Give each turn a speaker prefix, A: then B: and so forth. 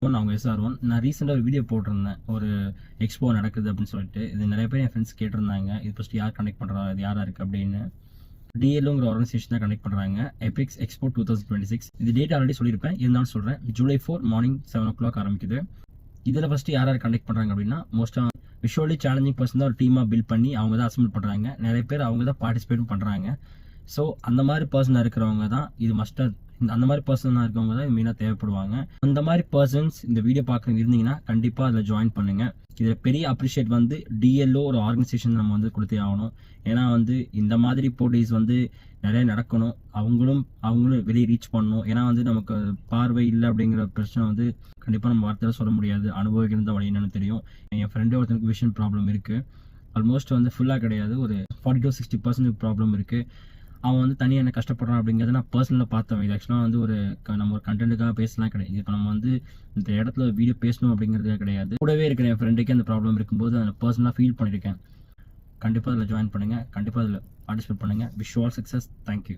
A: அவங்க SR1 நான் ரீசெண்டாக ஒரு வீடியோ போட்டிருந்தேன், ஒரு எக்ஸ்போ நடக்குது அப்படின்னு சொல்லிட்டு. இது நிறைய பேர் என் ஃப்ரெண்ட்ஸ் கேட்டிருந்தாங்க, இது ஃபஸ்ட்டு யார் கண்டக்ட் பண்ணுறா, இது யாராக இருக்குது அப்படின்னு. DLOங்கிற ஆர்கனைசேஷன் தான் கண்டக்ட் பண்ணுறாங்க, எபிக்ஸ் எக்ஸ்போ 2026. இது டேட் ஆல்ரெடி சொல்லியிருப்பேன், இருந்தாலும் சொல்கிறேன். July 4 மார்னிங் 7 o'clock ஆரம்பிக்குது. இதில் ஃபஸ்ட்டு யார் கண்டக்ட் பண்ணுறாங்க அப்படின்னா, மோஸ்ட்டாக விஷுவலி சேலஞ்சிங் பர்சன் தான் ஒரு டீமாக பில்ட் பண்ணி அவங்க தான் அசம்பிள் பண்ணுறாங்க. நிறைய பேர் அவங்க தான் பார்ட்டிசிபேட்டும் பண்ணுறாங்க. ஸோ அந்த மாதிரி பர்சனாக இருக்கிறவங்க தான் இது மஸ்ட்டாக, அந்த மாதிரி பர்சனாக இருக்கவங்க தான் மெயினாக தேவைப்படுவாங்க. அந்த மாதிரி பர்சன்ஸ் இந்த வீடியோ பார்க்குறது இருந்தீங்கன்னா கண்டிப்பாக அதில் ஜாயின் பண்ணுங்கள். இதில் பெரிய அப்ரிஷியேட் DLO ஒரு ஆர்கனைசேஷன் நம்ம கொடுத்தே ஆகணும். ஏன்னா இந்த மாதிரி போட்டிஸ் நிறைய நடக்கணும், அவங்களும் வெளியே ரீச் பண்ணணும். ஏன்னா நமக்கு பார்வை இல்லை அப்படிங்கிற பிரச்சனை கண்டிப்பாக நம்ம வார்த்தையில் சொல்ல முடியாது. அனுபவிக்கிற வழி என்னன்னு தெரியும். என் ஃப்ரெண்டே ஒருத்தனுக்கு விஷன் ப்ராப்ளம் இருக்குது. ஆல்மோஸ்ட் ஃபுல்லாக கிடையாது, ஒரு 40 to 60% ப்ராப்ளம் இருக்குது. அவன் தனியாக என்ன கஷ்டப்படுறான் அப்படிங்கிறத நான் பர்சனலாக பார்த்தவன். இது ஆக்சுவலாக நம்ம ஒரு கண்டென்ட்டுக்காக பேசலாம் கிடையாது. இப்போ நம்ம இந்த இடத்துல வீடியோ பேசணும் அப்படிங்கிறதுக்காக கிடையாது. கூடவே இருக்கிற என் ஃப்ரெண்டுக்கே அந்த ப்ராப்ளம் இருக்கும்போது அதை பர்சனலாக ஃபீல் பண்ணியிருக்கேன். கண்டிப்பாக அதில் ஜாயின் பண்ணுங்கள், கண்டிப்பாக அதில் பார்ட்டிசிபேட் பண்ணுங்கள். Wish you all success. Thank you.